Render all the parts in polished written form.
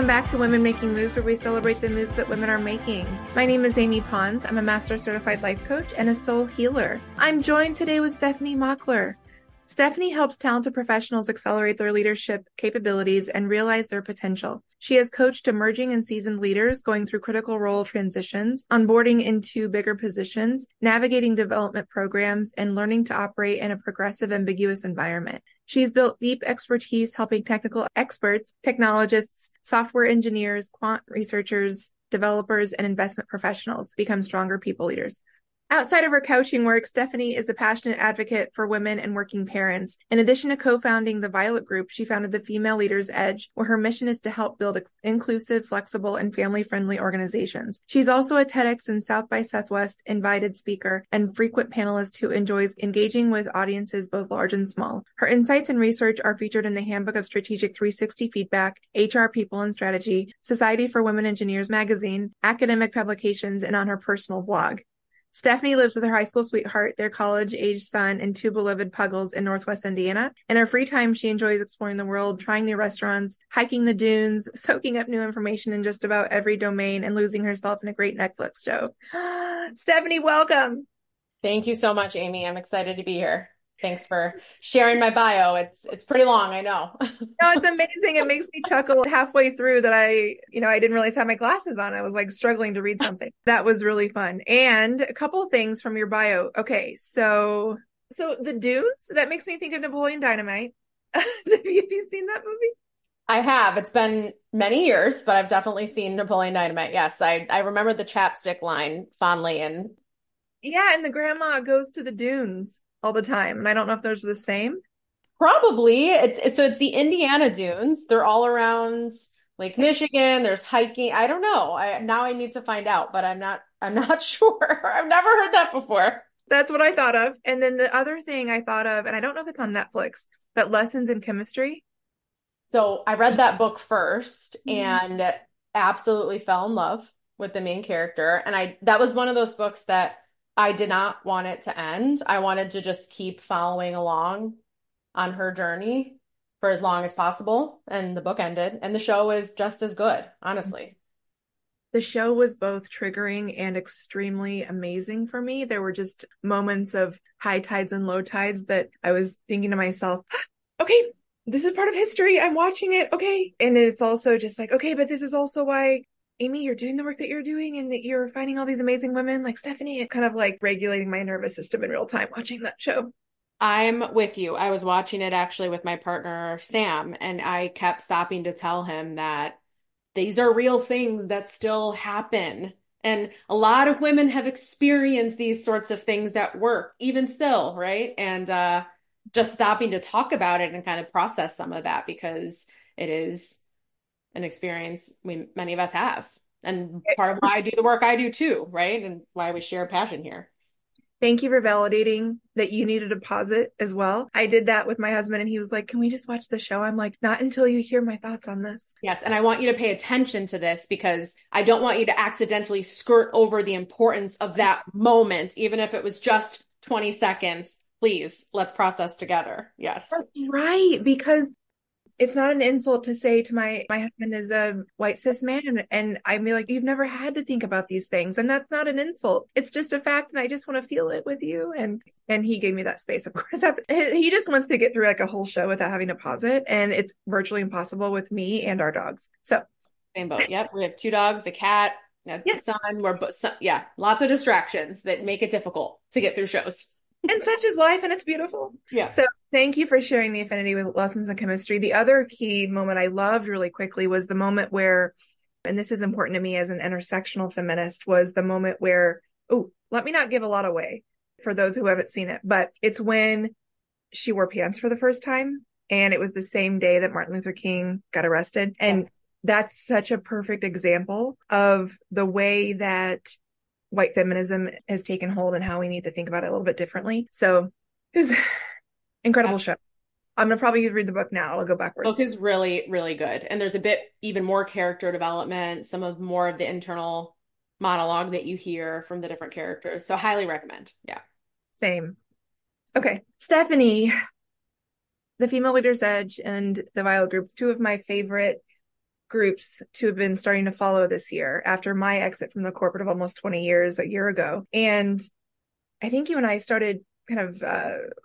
Welcome back to Women Making Moves, where we celebrate the moves that women are making. My name is Amy Pons. I'm a Master Certified Life Coach and a Soul Healer. I'm joined today with Stefanie Mockler. Stefanie helps talented professionals accelerate their leadership capabilities and realize their potential. She has coached emerging and seasoned leaders going through critical role transitions, onboarding into bigger positions, navigating development programs, and learning to operate in a progressive, ambiguous environment. She's built deep expertise helping technical experts, technologists, software engineers, quant researchers, developers, and investment professionals become stronger people leaders. Outside of her coaching work, Stefanie is a passionate advocate for women and working parents. In addition to co-founding the Violet Group, she founded the Female Leaders Edge, where her mission is to help build inclusive, flexible, and family-friendly organizations. She's also a TEDx and South by Southwest invited speaker and frequent panelist who enjoys engaging with audiences both large and small. Her insights and research are featured in the Handbook of Strategic 360 Feedback, HR People and Strategy, Society for Women Engineers magazine, academic publications, and on her personal blog. Stefanie lives with her high school sweetheart, their college-aged son, and two beloved puggles in Northwest Indiana. In her free time, she enjoys exploring the world, trying new restaurants, hiking the dunes, soaking up new information in just about every domain, and losing herself in a great Netflix show. Stefanie, welcome. Thank you so much, Amy. I'm excited to be here. Thanks for sharing my bio. It's pretty long, I know. No, it's amazing. It makes me chuckle halfway through that I didn't realize I had my glasses on. I was like struggling to read something. That was really fun. And a couple of things from your bio. Okay, so the Dunes, that makes me think of Napoleon Dynamite. Have you seen that movie? I have. It's been many years, but I've definitely seen Napoleon Dynamite. Yes, I remember the chapstick line fondly. And the grandma goes to the dunes all the time. And I don't know if there's the same. Probably. It's the Indiana dunes. They're all around Lake Michigan. There's hiking. I don't know. Now I need to find out, but I'm not sure. I've never heard that before. That's what I thought of. And then the other thing I thought of, and I don't know if it's on Netflix, but Lessons in Chemistry. So I read that book first and absolutely fell in love with the main character. And that was one of those books that I did not want it to end. I wanted to just keep following along on her journey for as long as possible. And the book ended, and the show is just as good, honestly. The show was both triggering and extremely amazing for me. There were just moments of high tides and low tides that I was thinking to myself, okay, this is part of history. I'm watching it. Okay. And it's also just like, okay, but this is also why, Amy, you're doing the work that you're doing and that you're finding all these amazing women like Stefanie, kind of like regulating my nervous system in real time watching that show. I'm with you. I was watching it actually with my partner, Sam, and I kept stopping to tell him that these are real things that still happen. And a lot of women have experienced these sorts of things at work, even still, right? And just stopping to talk about it and kind of process some of that, because it is an experience many of us have. And part of why I do the work I do too, right? And why we share passion here. Thank you for validating that you needed a pause it as well. I did that with my husband and he was like, can we just watch the show? I'm like, not until you hear my thoughts on this. Yes. And I want you to pay attention to this because I don't want you to accidentally skirt over the importance of that moment, even if it was just 20 seconds. Please, let's process together. Yes. That's right. Because it's not an insult to say to my husband is a white cis man. And I'd be like, you've never had to think about these things. And that's not an insult. It's just a fact. And I just want to feel it with you. And he gave me that space. Of course, he just wants to get through like a whole show without having to pause it. And it's virtually impossible with me and our dogs. So same boat. Yep. We have 2 dogs, a cat, a son. Lots of distractions that make it difficult to get through shows. And such is life, and it's beautiful. Yeah. So thank you for sharing the affinity with Lessons in Chemistry. The other key moment I loved really quickly was the moment where, and this is important to me as an intersectional feminist, was the moment where, let me not give a lot away for those who haven't seen it, but it's when she wore pants for the first time. And it was the same day that Martin Luther King got arrested. And that's such a perfect example of the way that white feminism has taken hold and how we need to think about it a little bit differently. So it was an incredible show. I'm going to probably read the book now. I'll go backwards. The book is really, really good. And there's a bit even more character development, more of the internal monologue that you hear from the different characters. So highly recommend. Yeah. Same. Okay. Stefanie, the Female Leaders Edge and the Violet Group, 2 of my favorite groups to have been starting to follow this year after my exit from the corporate of almost 20 years a year ago. And I think you and I started kind of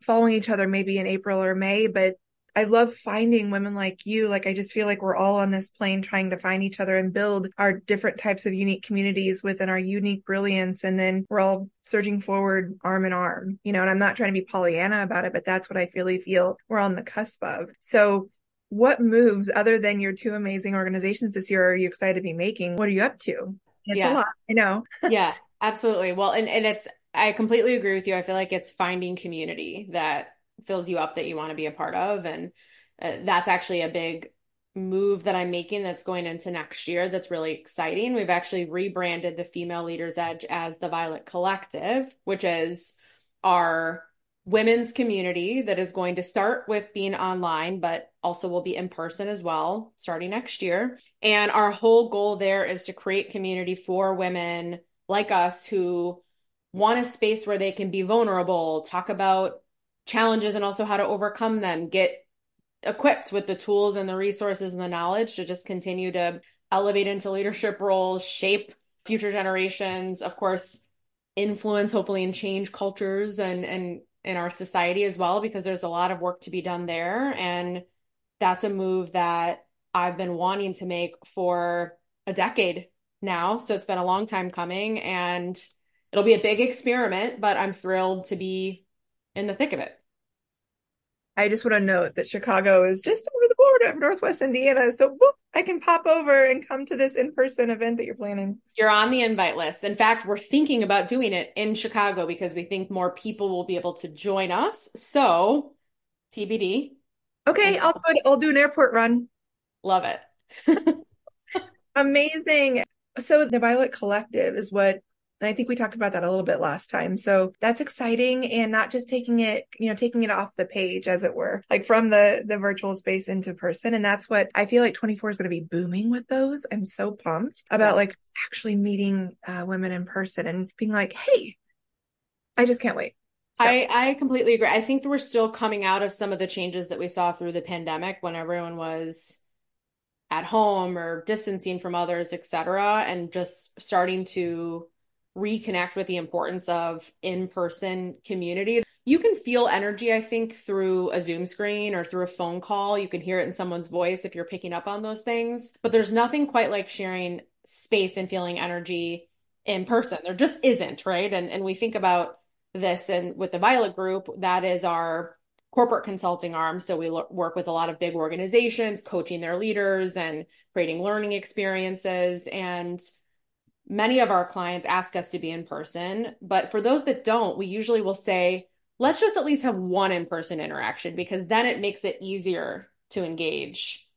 following each other maybe in April or May, but I love finding women like you. Like, I just feel like we're all on this plane trying to find each other and build our different types of unique communities within our unique brilliance. And then we're all surging forward arm in arm, and I'm not trying to be Pollyanna about it, but that's what I really feel we're on the cusp of. So what moves other than your two amazing organizations this year are you excited to be making? What are you up to? It's a Yeah. lot, I know. Yeah, absolutely. Well, and I completely agree with you. I feel like it's finding community that fills you up that you want to be a part of. And that's actually a big move that I'm making that's going into next year that's really exciting. We've actually rebranded the Female Leaders Edge as the Violet Collective, which is our women's community that is going to start with being online, but also will be in person as well, starting next year. And our whole goal there is to create community for women like us who want a space where they can be vulnerable, talk about challenges and also how to overcome them, get equipped with the tools and the resources and the knowledge to just continue to elevate into leadership roles, shape future generations, of course, influence, hopefully, and change cultures and in our society as well, because there's a lot of work to be done there. And that's a move that I've been wanting to make for a decade now. So it's been a long time coming, and it'll be a big experiment, but I'm thrilled to be in the thick of it. I just want to note that Chicago is just over the border of Northwest Indiana. So whoop, I can pop over and come to this in-person event that you're planning. You're on the invite list. In fact, we're thinking about doing it in Chicago because we think more people will be able to join us. So, TBD. Okay, I'll do an airport run. Love it. Amazing. So the Violet Collective is what, and I think we talked about that a little bit last time. So that's exciting, and not just taking it off the page, as it were, like from the virtual space into person. And that's what I feel like 24 is going to be booming with those. I'm so pumped about like actually meeting women in person and being like, hey, I just can't wait. So. I completely agree. I think we're still coming out of some of the changes that we saw through the pandemic when everyone was at home or distancing from others, et cetera, and just starting to reconnect with the importance of in-person community. You can feel energy, I think, through a Zoom screen or through a phone call. You can hear it in someone's voice if you're picking up on those things. But there's nothing quite like sharing space and feeling energy in person. There just isn't, right? And we think about this, and with the Violet Group, that is our corporate consulting arm. So we work with a lot of big organizations, coaching their leaders and creating learning experiences. And many of our clients ask us to be in person. But for those that don't, we usually will say, let's just at least have one in-person interaction, because then it makes it easier to engage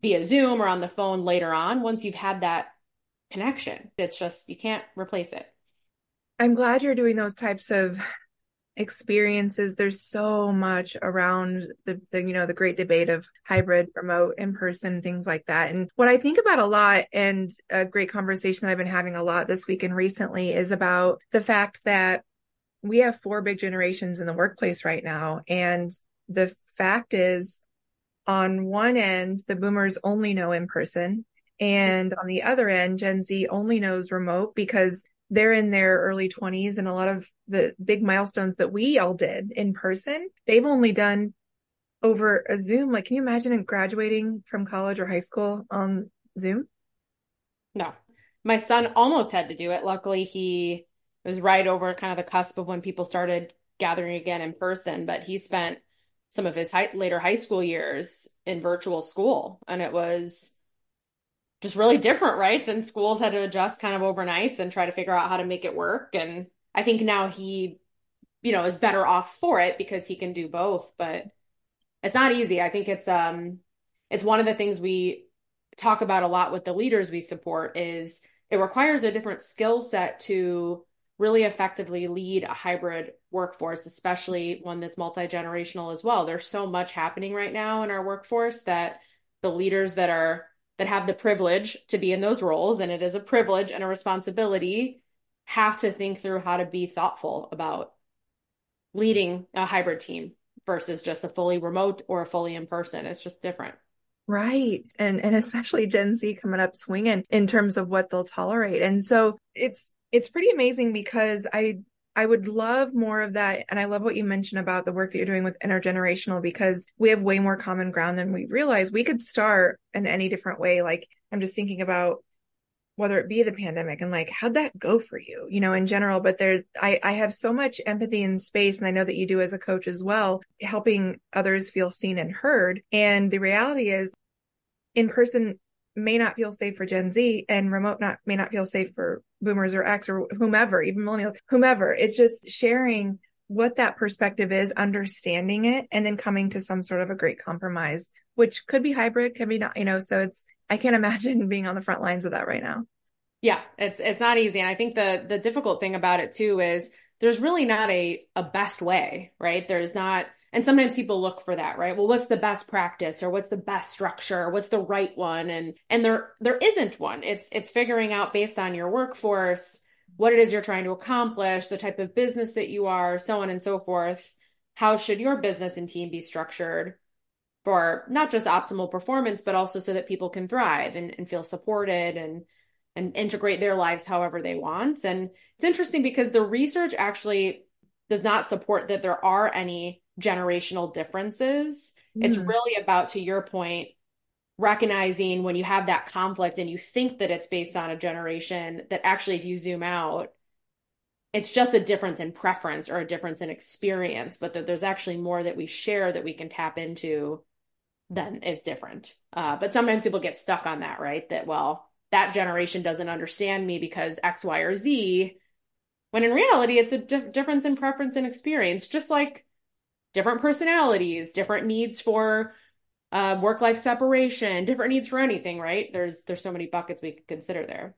via Zoom or on the phone later on once you've had that connection. It's just, you can't replace it. I'm glad you're doing those types of experiences. There's so much around the great debate of hybrid, remote, in person, things like that. And what I think about a lot, and a great conversation that I've been having a lot this week and recently, is about the fact that we have 4 big generations in the workplace right now. And the fact is, on one end, the boomers only know in person. And on the other end, Gen Z only knows remote, because they're in their early 20s, and a lot of the big milestones that we all did in person, they've only done over a Zoom. Like, can you imagine graduating from college or high school on Zoom? No. My son almost had to do it. Luckily, he was right over kind of the cusp of when people started gathering again in person, but he spent some of his later high school years in virtual school, and it was just really different, right? And schools had to adjust kind of overnight and try to figure out how to make it work. And I think now he, is better off for it because he can do both, but it's not easy. I think it's one of the things we talk about a lot with the leaders we support is it requires a different skill set to really effectively lead a hybrid workforce, especially one that's multi-generational as well. There's so much happening right now in our workforce that the leaders that have the privilege to be in those roles, and it is a privilege and a responsibility, have to think through how to be thoughtful about leading a hybrid team versus just a fully remote or a fully in person. It's just different. Right. And especially Gen Z coming up swinging in terms of what they'll tolerate. And so it's pretty amazing because I would love more of that. And I love what you mentioned about the work that you're doing with intergenerational because we have way more common ground than we realize. We could start in any different way. Like I'm just thinking about whether it be the pandemic and like how'd that go for you, in general. But I have so much empathy in space, and I know that you do as a coach as well, helping others feel seen and heard. And the reality is in person may not feel safe for Gen Z, and remote may not feel safe for boomers or X or whomever, even millennials, whomever. It's just sharing what that perspective is, understanding it, and then coming to some sort of a great compromise, which could be hybrid, could be not, so I can't imagine being on the front lines of that right now. Yeah, it's not easy. And I think the difficult thing about it too is there's really not a best way, right? There's not, and sometimes people look for that, right? Well, what's the best practice or what's the best structure? What's the right one? And there isn't one. It's figuring out based on your workforce, what it is you're trying to accomplish, the type of business that you are, so on and so forth. How should your business and team be structured for not just optimal performance, but also so that people can thrive and feel supported and integrate their lives however they want. And it's interesting because the research actually does not support that there are any generational differences. It's really about, to your point, recognizing when you have that conflict and you think that it's based on a generation, that actually, if you zoom out, it's just a difference in preference or a difference in experience, but that there's actually more that we share that we can tap into than is different. But sometimes people get stuck on that, right? That, well, that generation doesn't understand me because X, Y, or Z, when in reality, it's a difference in preference and experience, just like different personalities, different needs for work-life separation, different needs for anything, right? There's so many buckets we could consider there.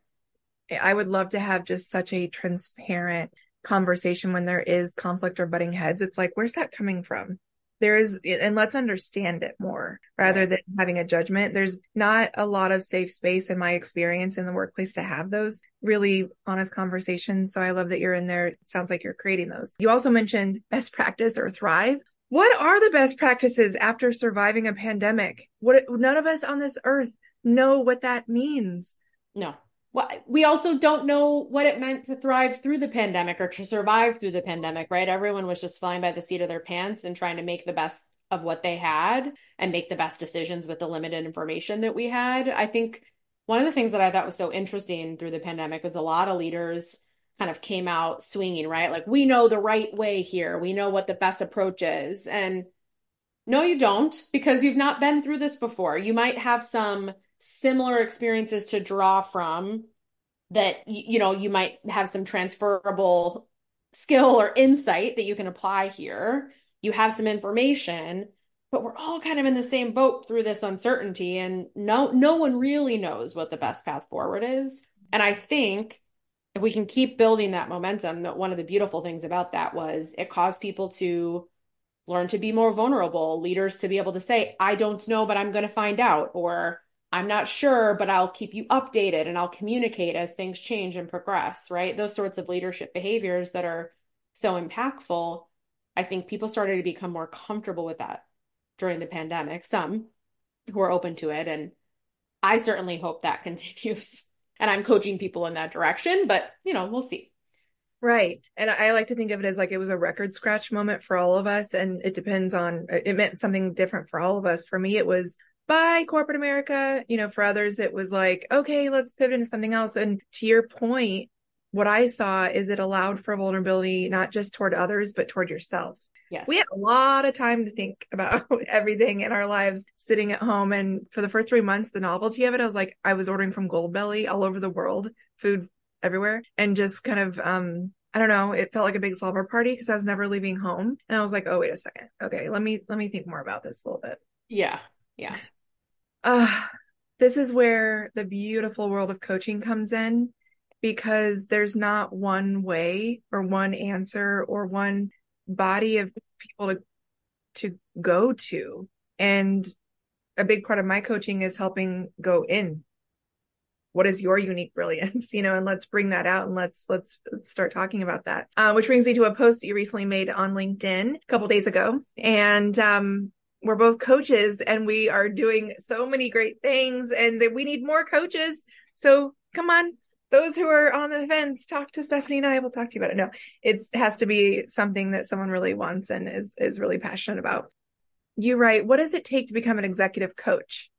I would love to have just such a transparent conversation when there is conflict or butting heads. It's like, where's that coming from? And let's understand it more rather than having a judgment. There's not a lot of safe space in my experience in the workplace to have those really honest conversations. So I love that you're in there. It sounds like you're creating those. You also mentioned best practice or thrive. What are the best practices after surviving a pandemic? None of us on this earth know what that means. No. Well, we also don't know what it meant to thrive through the pandemic or to survive through the pandemic, right? Everyone was just flying by the seat of their pants and trying to make the best of what they had and make the best decisions with the limited information that we had. I think one of the things that I thought was so interesting through the pandemic was a lot of leaders kind of came out swinging, right? Like, we know the right way here. We know what the best approach is. And no, you don't, because you've not been through this before. You might have some similar experiences to draw from that, you might have some transferable skill or insight that you can apply here. You have some information, but we're all kind of in the same boat through this uncertainty, and no one really knows what the best path forward is. And I think if we can keep building that momentum, that one of the beautiful things about that was it caused people to learn to be more vulnerable, leaders to be able to say, I don't know, but I'm going to find out, or I'm not sure, but I'll keep you updated and I'll communicate as things change and progress, right? Those sorts of leadership behaviors that are so impactful. I think people started to become more comfortable with that during the pandemic, some who are open to it. And I certainly hope that continues. And I'm coaching people in that direction, but we'll see. Right. And I like to think of it as like it was a record scratch moment for all of us. And it meant something different for all of us. For me, it was bye, corporate America. For others, it was like, okay, let's pivot into something else. And to your point, what I saw is it allowed for vulnerability, not just toward others, but toward yourself. Yes. We had a lot of time to think about everything in our lives sitting at home. And for the first 3 months, the novelty of it, I was ordering from Goldbelly all over the world, food everywhere. And just kind of, I don't know, it felt like a big slumber party because I was never leaving home. And I was like, oh, wait a second. Okay, let me think more about this a little bit. Yeah. Yeah. This is where the beautiful world of coaching comes in, because there's not one way or one answer or one body of people to go to. And a big part of my coaching is helping go in. What is your unique brilliance? And let's bring that out and let's start talking about that. Which brings me to a post that you recently made on LinkedIn a couple days ago. And we're both coaches and we are doing so many great things and that we need more coaches. So come on, those who are on the fence, talk to Stefanie and I will talk to you about it. No, it has to be something that someone really wants and is really passionate about. You write, what does it take to become an executive coach?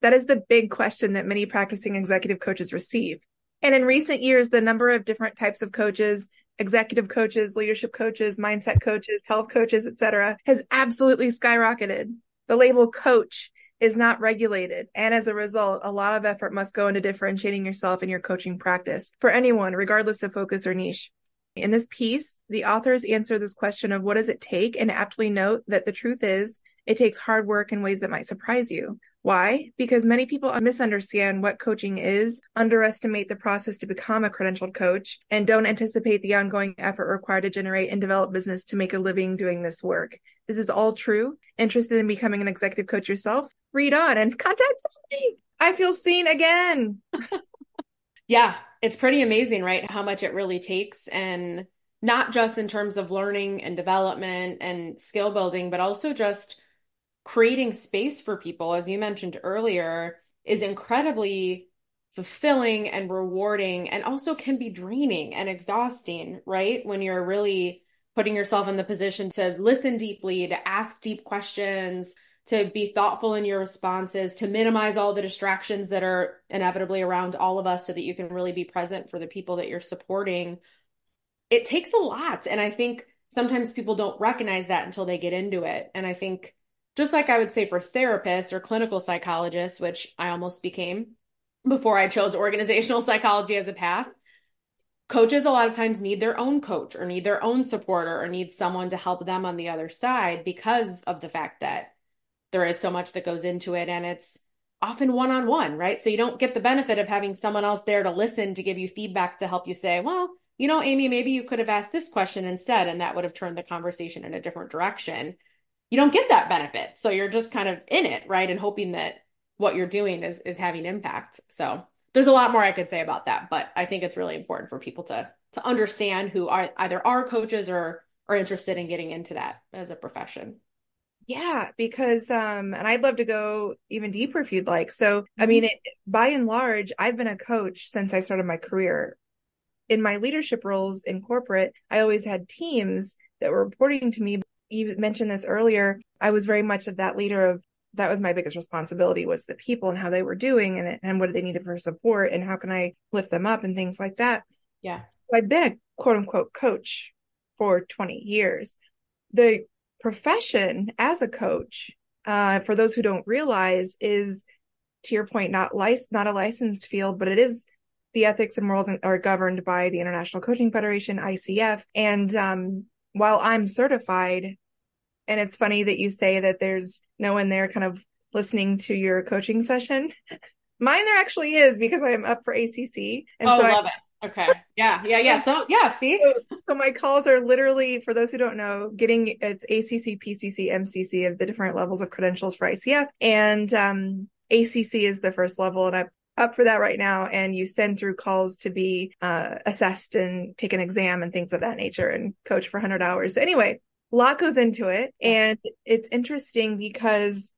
That is the big question that many practicing executive coaches receive. And in recent years, the number of different types of coaches, executive coaches, leadership coaches, mindset coaches, health coaches, etc., has absolutely skyrocketed. The label coach is not regulated. And as a result, a lot of effort must go into differentiating yourself in your coaching practice for anyone, regardless of focus or niche. In this piece, the authors answer this question of what does it take and aptly note that the truth is it takes hard work in ways that might surprise you. Why? Because many people misunderstand what coaching is, underestimate the process to become a credentialed coach, and don't anticipate the ongoing effort required to generate and develop business to make a living doing this work. This is all true. Interested in becoming an executive coach yourself? Read on and contact me. I feel seen again. Yeah, it's pretty amazing, right? How much it really takes, and not just in terms of learning and development and skill building, but also just creating space for people, as you mentioned earlier, is incredibly fulfilling and rewarding, and also can be draining and exhausting, right? When you're really putting yourself in the position to listen deeply, to ask deep questions, to be thoughtful in your responses, to minimize all the distractions that are inevitably around all of us so that you can really be present for the people that you're supporting. It takes a lot. And I think sometimes people don't recognize that until they get into it. And I think just like I would say for therapists or clinical psychologists, which I almost became before I chose organizational psychology as a path, coaches a lot of times need their own coach or need their own supporter or need someone to help them on the other side because of the fact that there is so much that goes into it, and it's often one-on-one, right? So you don't get the benefit of having someone else there to listen, to give you feedback, to help you say, well, you know, Amy, maybe you could have asked this question instead, and that would have turned the conversation in a different direction. You don't get that benefit. So you're just kind of in it, right? And hoping that what you're doing is having impact. So there's a lot more I could say about that, but I think it's really important for people to understand who are either are coaches or are interested in getting into that as a profession. Yeah, because, and I'd love to go even deeper if you'd like. So, I mean, by and large, I've been a coach since I started my career. In my leadership roles in corporate, I always had teams that were reporting to me. You mentioned this earlier. I was very much that leader of, that was my biggest responsibility, was the people and how they were doing and what they needed for support and how can I lift them up and things like that. Yeah. So I've been a quote unquote coach for 20 years. The profession as a coach, for those who don't realize, is, to your point, not a licensed field, but it is. The ethics and morals are governed by the International Coaching Federation, ICF. And while I'm certified, and it's funny that you say that there's no one there kind of listening to your coaching session. Mine there actually is, because I am up for ACC. And love it. Okay. Yeah. So, yeah, see? So my calls are literally, for those who don't know, it's ACC, PCC, MCC of the different levels of credentials for ICF. And ACC is the first level, and I'm up for that right now. And you send through calls to be assessed and take an exam and things of that nature and coach for 100 hours. So anyway, a lot goes into it. And it's interesting because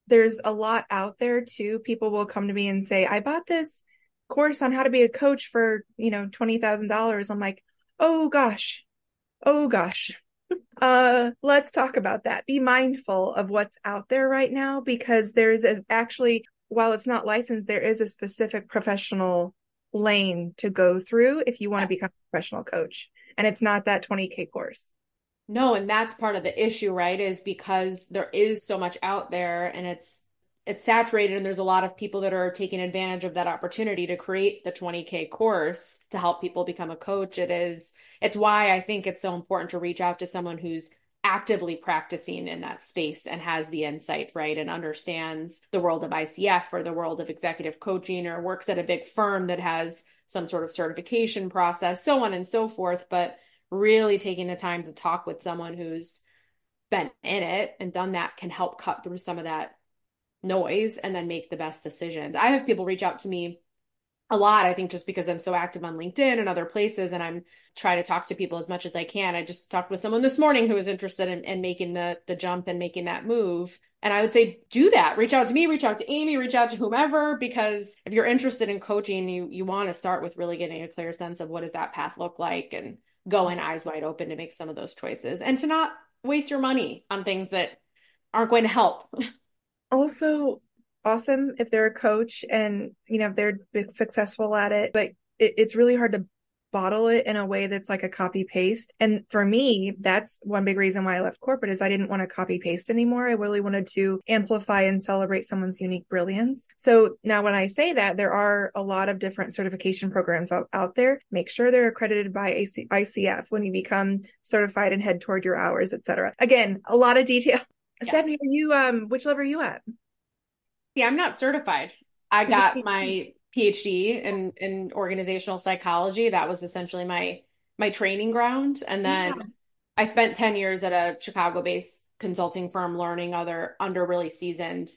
there's a lot out there too. People will come to me and say, I bought this course on how to be a coach for, $20,000. I'm like, oh gosh. Let's talk about that. Be mindful of what's out there right now, because there's actually, while it's not licensed, there is a specific professional lane to go through if you want to become a professional coach. And it's not that $20K course. No, and that's part of the issue, right? Is because there is so much out there and it's saturated, and there's a lot of people that are taking advantage of that opportunity to create the 20K course to help people become a coach. It's why I think it's so important to reach out to someone who's actively practicing in that space and has the insight, right? And understands the world of ICF or the world of executive coaching, or works at a big firm that has some sort of certification process, so on and so forth. But really taking the time to talk with someone who's been in it and done that can help cut through some of that noise and then make the best decisions. I have people reach out to me a lot, I think, just because I'm so active on LinkedIn and other places, and I'm trying to talk to people as much as I can. I just talked with someone this morning who was interested in making the jump and making that move. And I would say, do that. Reach out to me, reach out to Amy, reach out to whomever, because if you're interested in coaching, you want to start with really getting a clear sense of what does that path look like and go in eyes wide open to make some of those choices and to not waste your money on things that aren't going to help. Also, awesome if they're a coach and, if they're successful at it, but it's really hard to bottle it in a way that's like a copy paste. And for me, that's one big reason why I left corporate is I didn't want to copy paste anymore. I really wanted to amplify and celebrate someone's unique brilliance. So now when I say that, there are a lot of different certification programs out there. Make sure they're accredited by ICF when you become certified and head toward your hours, etc. Again, a lot of detail. Yeah. Stefanie, are you, which level are you at? See, I'm not certified. I got my Ph.D. in organizational psychology. That was essentially my training ground. And then Yeah. I spent 10 years at a Chicago-based consulting firm learning under really seasoned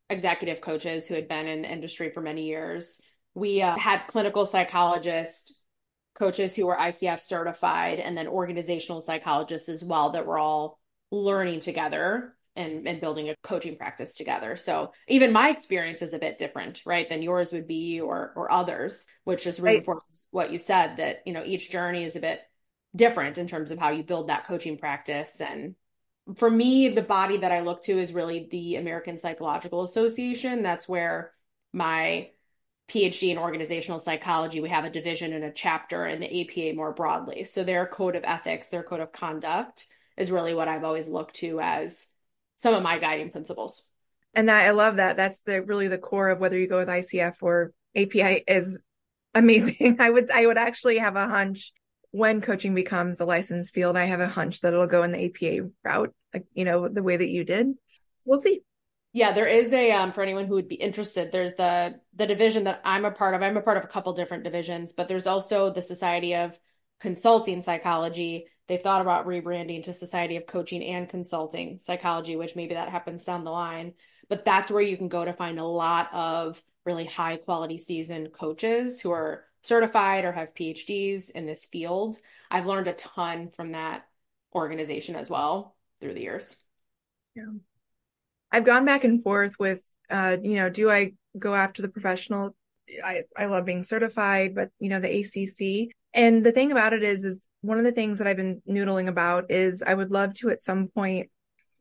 executive coaches who had been in the industry for many years. We had clinical psychologists, coaches who were ICF certified, and then organizational psychologists as well that were all learning together and building a coaching practice together. So even my experience is a bit different, right, than yours would be or others, which just reinforces what you said, that, each journey is a bit different in terms of how you build that coaching practice. And for me, the body that I look to is really the American Psychological Association. That's where my Ph.D. in organizational psychology, we have a division and a chapter in the APA more broadly. So their code of ethics, their code of conduct is really what I've always looked to as some of my guiding principles. And I love that. That's really the core of whether you go with ICF or API is amazing. I would actually have a hunch when coaching becomes a licensed field, I have a hunch that it'll go in the APA route, like, the way that you did. We'll see. Yeah, there is for anyone who would be interested, there's the division that I'm a part of. I'm a part of a couple different divisions, but there's also the Society of Consulting Psychology. They've thought about rebranding to Society of Coaching and Consulting Psychology, which maybe that happens down the line. But that's where you can go to find a lot of really high quality seasoned coaches who are certified or have PhDs in this field. I've learned a ton from that organization as well through the years. Yeah. I've gone back and forth with, do I go after the professional? I love being certified, but, the ACC. And the thing about it is one of the things that I've been noodling about is I would love to at some point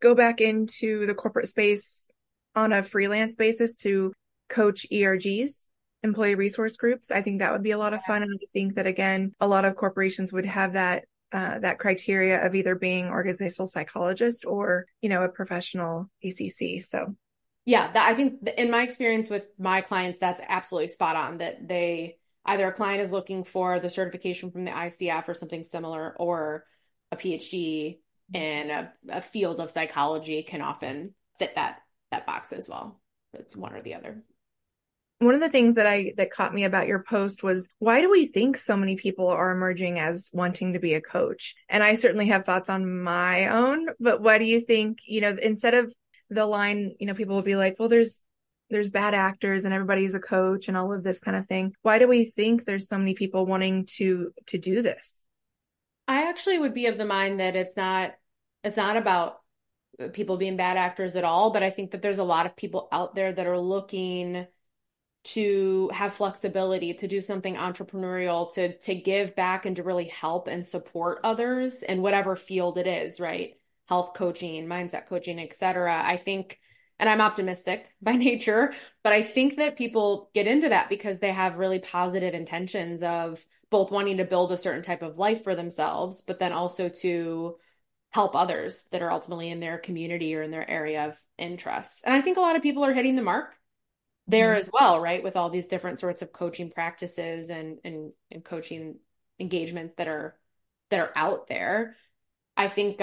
go back into the corporate space on a freelance basis to coach ERGs, employee resource groups. I think that would be a lot of fun. And I think that, again, a lot of corporations would have that criteria of either being organizational psychologist or, a professional ACC. So yeah, I think in my experience with my clients, that's absolutely spot on, that they either a client is looking for the certification from the ICF or something similar, or a PhD in a field of psychology can often fit that box as well. It's one or the other. One of the things that caught me about your post was, why do we think so many people are emerging as wanting to be a coach? And I certainly have thoughts on my own, but why do you think, instead of the line, people will be like, well, there's bad actors and everybody's a coach and all of this kind of thing. Why do we think there's so many people wanting to do this? I actually would be of the mind that it's not about people being bad actors at all, but I think that there's a lot of people out there that are looking to have flexibility, to do something entrepreneurial, to give back and to really help and support others in whatever field it is, right? Health coaching, mindset coaching, etc. I think, and I'm optimistic by nature, but I think that people get into that because they have really positive intentions of both wanting to build a certain type of life for themselves, but then also to help others that are ultimately in their community or in their area of interest. And I think a lot of people are hitting the mark there as well, right? With all these different sorts of coaching practices and coaching engagements that are out there. I think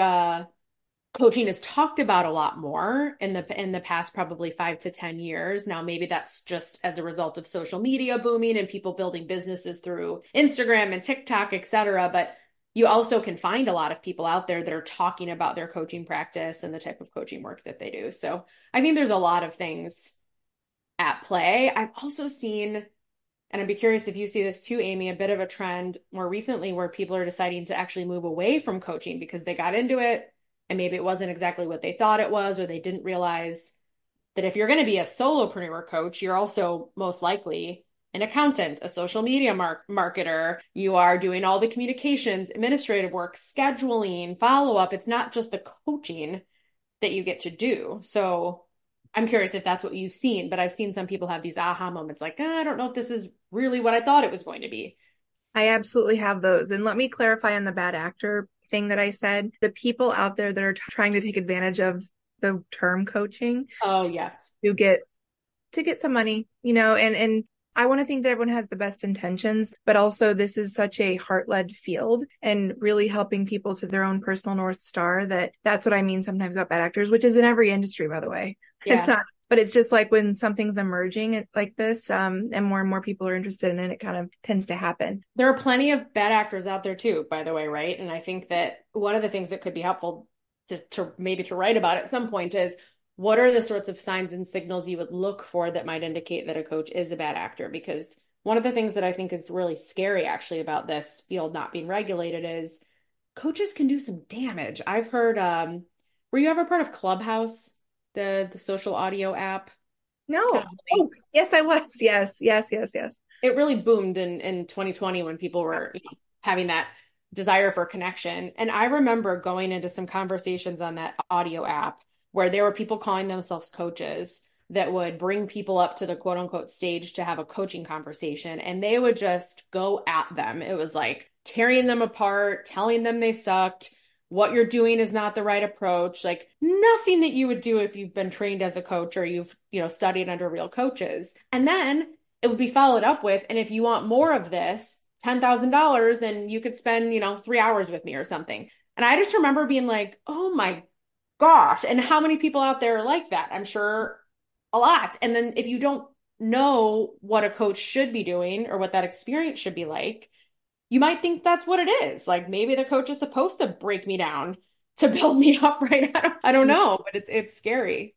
coaching is talked about a lot more in the past probably 5 to 10 years. Now, maybe that's just as a result of social media booming and people building businesses through Instagram and TikTok, et cetera. But you also can find a lot of people out there that are talking about their coaching practice and the type of coaching work that they do. So I think there's a lot of things at play. I've also seen And I'd be curious if you see this too, Amy, a bit of a trend more recently where people are deciding to actually move away from coaching because they got into it and maybe it wasn't exactly what they thought it was, or they didn't realize that if you're going to be a solopreneur coach, you're also most likely an accountant, a social media marketer. You are doing all the communications, administrative work, scheduling, follow up. It's not just the coaching that you get to do. So I'm curious if that's what you've seen, but I've seen some people have these aha moments like, I don't know if this is really what I thought it was going to be. I absolutely have those. And let me clarify on the bad actor thing that I said. The people out there that are trying to take advantage of the term coaching Oh, yes. to get some money, and I want to think that everyone has the best intentions, but also this is such a heart-led field and really helping people to their own personal North Star. That's what I mean sometimes about bad actors, which is in every industry, by the way. Yeah. It's not, but it's just like when something's emerging like this, and more people are interested in it, it kind of tends to happen. There are plenty of bad actors out there too, by the way, right? And I think that one of the things that could be helpful to maybe to write about at some point is what are the sorts of signs and signals you would look for that might indicate that a coach is a bad actor? Because one of the things that I think is really scary actually about this field not being regulated is coaches can do some damage. I've heard, were you ever part of Clubhouse, the social audio app? No. Kind of like, Oh, yes, I was. Yes. it really boomed in 2020 when people were having that desire for connection. And I remember going into some conversations on that audio app where there were people calling themselves coaches that would bring people up to the quote unquote stage to have a coaching conversation. And they would just go at them. It was like tearing them apart, telling them they sucked. What you're doing is not the right approach. Like nothing that you would do if you've been trained as a coach or you've, studied under real coaches. And then it would be followed up with, and if you want more of this, $10,000 and you could spend, 3 hours with me or something. And I just remember being like, oh my gosh. And how many people out there are like that? I'm sure a lot. And then if you don't know what a coach should be doing or what that experience should be like, you might think that's what it is. Like maybe the coach is supposed to break me down to build me up, right? I don't know, but it's scary.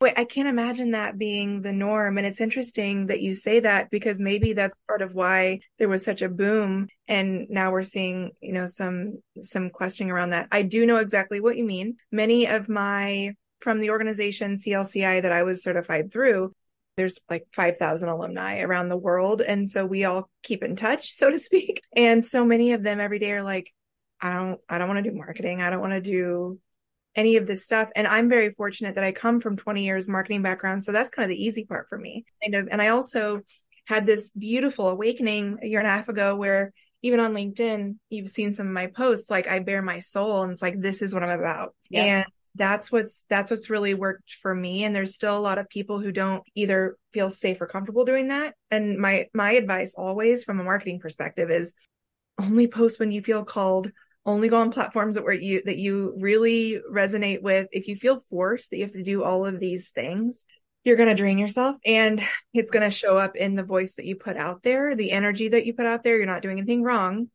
Wait, I can't imagine that being the norm. And it's interesting that you say that because maybe that's part of why there was such a boom. And now we're seeing, some questioning around that. I do know exactly what you mean. Many of from the organization CLCI that I was certified through, there's like 5,000 alumni around the world. And so we all keep in touch, so to speak. And so many of them every day are like, I don't want to do marketing. I don't want to do any of this stuff. And I'm very fortunate that I come from 20 years marketing background. So that's kind of the easy part for me. And I also had this beautiful awakening a year and a half ago where even on LinkedIn, you've seen some of my posts, like I bare my soul and it's like, this is what I'm about. Yeah. And that's what's really worked for me. And there's still a lot of people who don't either feel safe or comfortable doing that. And my advice always from a marketing perspective is only post when you feel called. Only go on platforms that you really resonate with. If you feel forced that you have to do all of these things, you're going to drain yourself and it's going to show up in the voice that you put out there, the energy that you put out there. You're not doing anything wrong,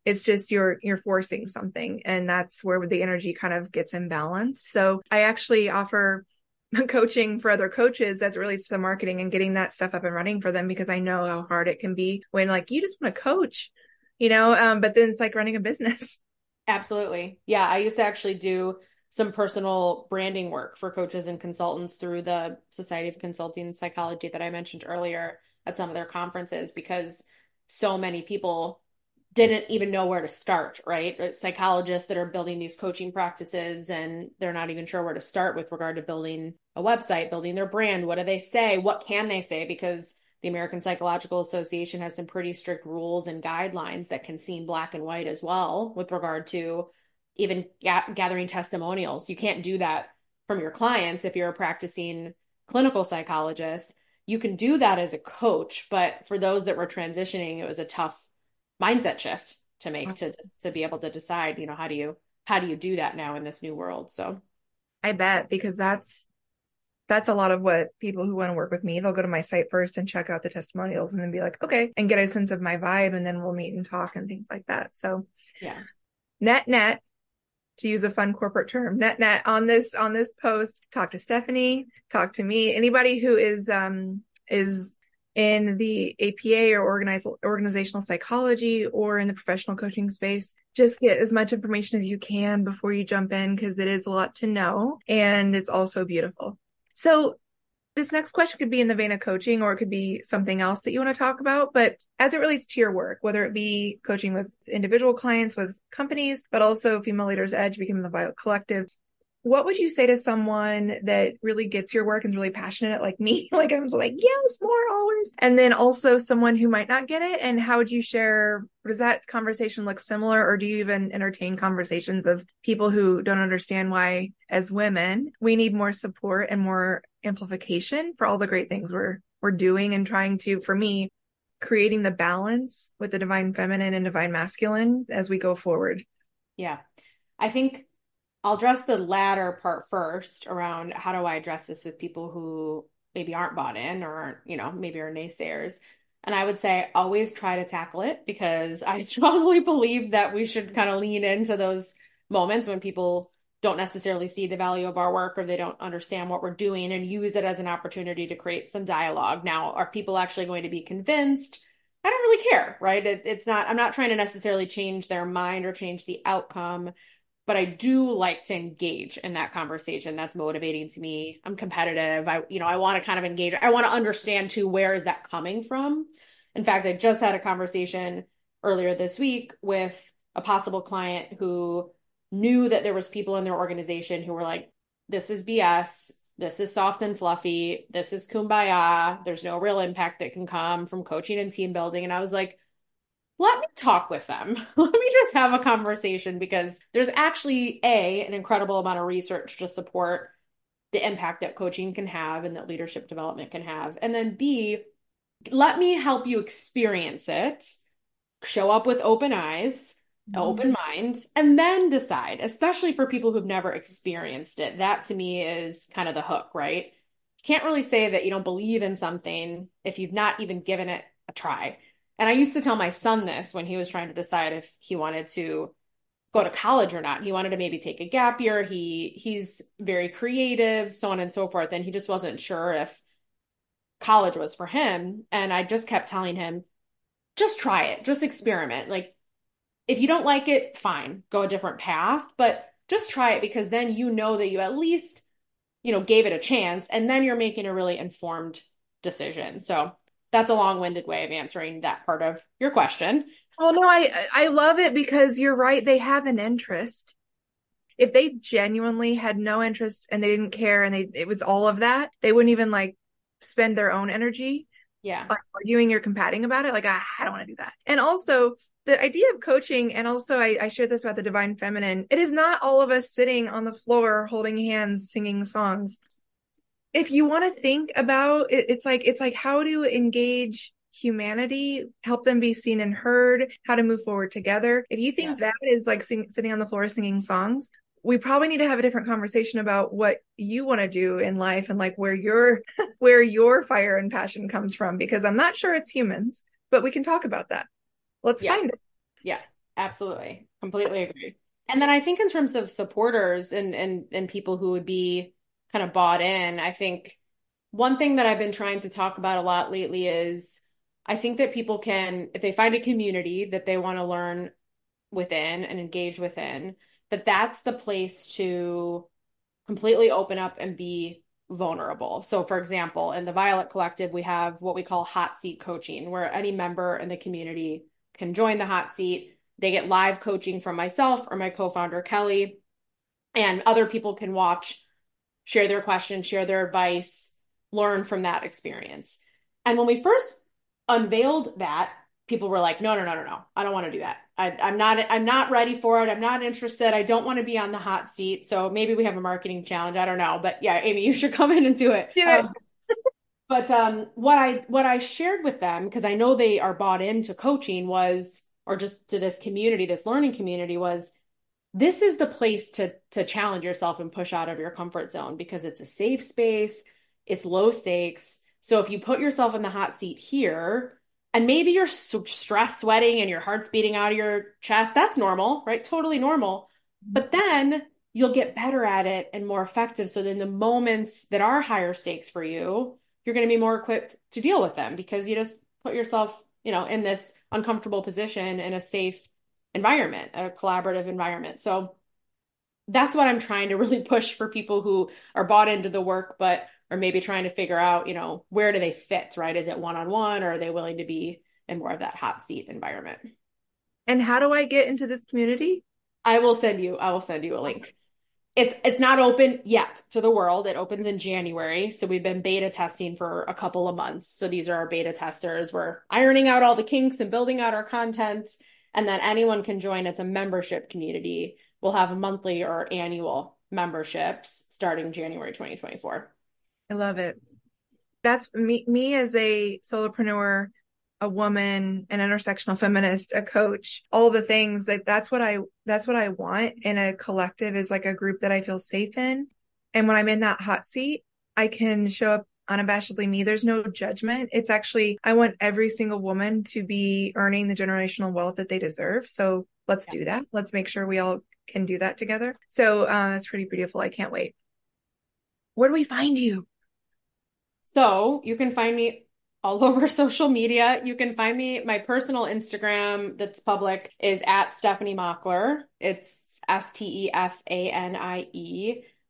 It's just you're forcing something. And that's where the energy kind of gets imbalanced. So I actually offer coaching for other coaches that relates to marketing and getting that stuff up and running for them because I know how hard it can be when like you just want to coach. But then it's like running a business. Absolutely. Yeah. I used to actually do some personal branding work for coaches and consultants through the Society of Consulting Psychology that I mentioned earlier at some of their conferences because so many people didn't even know where to start, right? Psychologists that are building these coaching practices and they're not even sure where to start with regard to building a website, building their brand. What do they say? What can they say? Because the American Psychological Association has some pretty strict rules and guidelines that can seem black and white as well with regard to even gathering testimonials. You can't do that from your clients if you're a practicing clinical psychologist. You can do that as a coach, but for those that were transitioning, it was a tough mindset shift to make to be able to decide, how do you do that now in this new world? So I bet because that's a lot of what people who want to work with me, they'll go to my site first and check out the testimonials and then be like, okay, and get a sense of my vibe. And then we'll meet and talk and things like that. So yeah, net, to use a fun corporate term, net on this post, talk to Stefanie, talk to me, anybody who is in the APA or organizational psychology or in the professional coaching space, just get as much information as you can before you jump in, because it is a lot to know and it's also beautiful. So this next question could be in the vein of coaching, or it could be something else that you want to talk about. But as it relates to your work, whether it be coaching with individual clients, with companies, but also Female Leaders Edge, becoming the Violet Collective, what would you say to someone that really gets your work and is really passionate like me? Like I'm like, yes, more always. And then also someone who might not get it. And how would you share, does that conversation look similar? Or do you even entertain conversations of people who don't understand why, as women, we need more support and more amplification for all the great things we're doing, and trying to, for me, creating the balance with the divine feminine and divine masculine as we go forward? Yeah. I think I'll address the latter part first around how do I address this with people who maybe aren't bought in or aren't, maybe are naysayers. And I would say always try to tackle it, because I strongly believe that we should kind of lean into those moments when people don't necessarily see the value of our work or they don't understand what we're doing, and use it as an opportunity to create some dialogue. Now, are people actually going to be convinced? I don't really care, right? I'm not trying to necessarily change their mind or change the outcome, but I do like to engage in that conversation. That's motivating to me. I'm competitive. I want to kind of engage. I want to understand too, where is that coming from? In fact, I just had a conversation earlier this week with a possible client who knew that there was people in their organization who were like, this is BS. This is soft and fluffy. This is kumbaya. There's no real impact that can come from coaching and team building. And I was like, let me talk with them. Let me just have a conversation, because there's actually an incredible amount of research to support the impact that coaching can have and that leadership development can have. And then B, let me help you experience it, show up with open eyes, open mind, and then decide, especially for people who've never experienced it. That to me is kind of the hook, right? You can't really say that you don't believe in something if you've not even given it a try. And I used to tell my son this when he was trying to decide if he wanted to go to college or not. He wanted to maybe take a gap year. He's very creative, so on and so forth. And he just wasn't sure if college was for him. And I just kept telling him, just try it, just experiment. Like, if you don't like it, fine, go a different path, but just try it, because then you know that you at least, gave it a chance, and then you're making a really informed decision. So that's a long-winded way of answering that part of your question. Well, no, I love it, because you're right. They have an interest. If they genuinely had no interest and they didn't care and it was all of that, they wouldn't even like spend their own energy arguing or combating about it. Like, I don't want to do that. And also the idea of coaching, and also I shared this about the divine feminine. It is not all of us sitting on the floor holding hands, singing songs. If you want to think about it, it's like how to engage humanity, help them be seen and heard, how to move forward together. If you think that is like sitting on the floor singing songs, we probably need to have a different conversation about what you want to do in life and like where your fire and passion comes from, because I'm not sure it's humans, but we can talk about that. Let's find it. Yeah, absolutely. Completely agree. And then I think in terms of supporters and people who would be kind of bought in, I think one thing that I've been trying to talk about a lot lately is I think that people can, if they find a community that they want to learn within and engage within, that's the place to completely open up and be vulnerable. So for example, in the Violet Collective, we have what we call hot seat coaching, where any member in the community can join the hot seat. They get live coaching from myself or my co-founder, Kelly, and other people can watch, share their questions, share their advice, learn from that experience. And when we first unveiled that, people were like, no, I don't want to do that. I'm not ready for it. I'm not interested. I don't want to be on the hot seat. So maybe we have a marketing challenge. I don't know. But yeah, Amy, you should come in and do it. But what I shared with them, because I know they are bought into coaching, was, or just to this community, this learning community, was this is the place to challenge yourself and push out of your comfort zone, because it's a safe space. It's low stakes. So if you put yourself in the hot seat here, and maybe you're stress sweating and your heart's beating out of your chest, that's normal, right? Totally normal. But then you'll get better at it and more effective. So then the moments that are higher stakes for you, you're going to be more equipped to deal with them because you just put yourself, in this uncomfortable position in a safe environment, a collaborative environment. So that's what I'm trying to really push for people who are bought into the work, but are maybe trying to figure out, where do they fit, right? Is it one-on-one, or are they willing to be in more of that hot seat environment? And how do I get into this community? I will send you a link. It's not open yet to the world. It opens in January. So we've been beta testing for a couple of months. So these are our beta testers. We're ironing out all the kinks and building out our content. And then anyone can join. It's a membership community. We'll have monthly or annual memberships starting January 2024. I love it. That's me as a solopreneur, a woman, an intersectional feminist, a coach, all the things that's what I want in a collective, is like a group that I feel safe in. And when I'm in that hot seat, I can show up unabashedly me. There's no judgment. It's actually, I want every single woman to be earning the generational wealth that they deserve. So let's do that. Let's make sure we all can do that together. So that's pretty beautiful. I can't wait. Where do we find you? So you can find me all over social media. You can find me, my personal Instagram that's public is at Stefanie Mockler. It's Stefanie.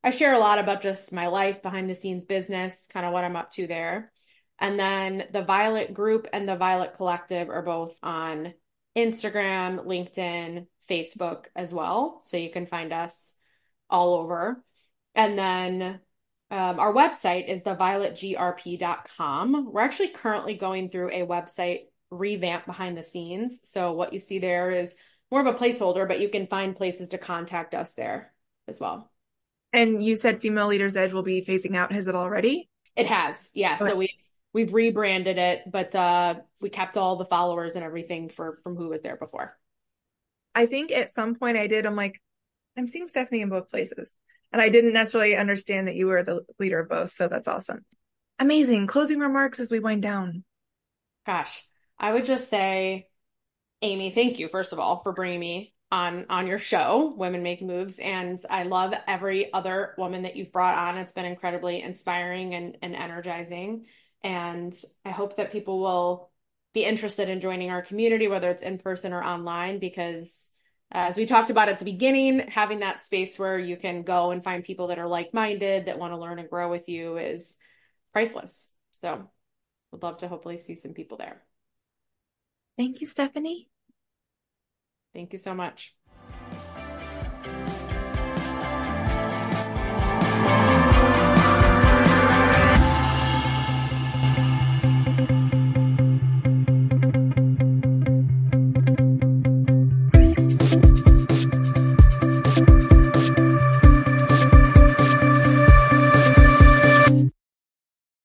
I share a lot about just my life, behind the scenes business, kind of what I'm up to there. And then the Violet Group and the Violet Collective are both on Instagram, LinkedIn, Facebook as well. So you can find us all over. And then our website is thevioletgrp.com. We're actually currently going through a website revamp behind the scenes. So what you see there is more of a placeholder, but you can find places to contact us there as well. And you said Female Leaders Edge will be phasing out. Has it already? It has, yeah. Okay. So we've rebranded it, but we kept all the followers and everything from who was there before. I think at some point I'm like, I'm seeing Stefanie in both places. And I didn't necessarily understand that you were the leader of both. So that's awesome. Amazing. Closing remarks as we wind down. Gosh, I would just say, Amy, thank you, first of all, for bringing me on your show, Women Make Moves. And I love every other woman that you've brought on. It's been incredibly inspiring and energizing. And I hope that people will be interested in joining our community, whether it's in person or online, because as we talked about at the beginning, having that space where you can go and find people that are like-minded, that want to learn and grow with you is priceless. So would love to hopefully see some people there. Thank you, Stefanie. Thank you so much.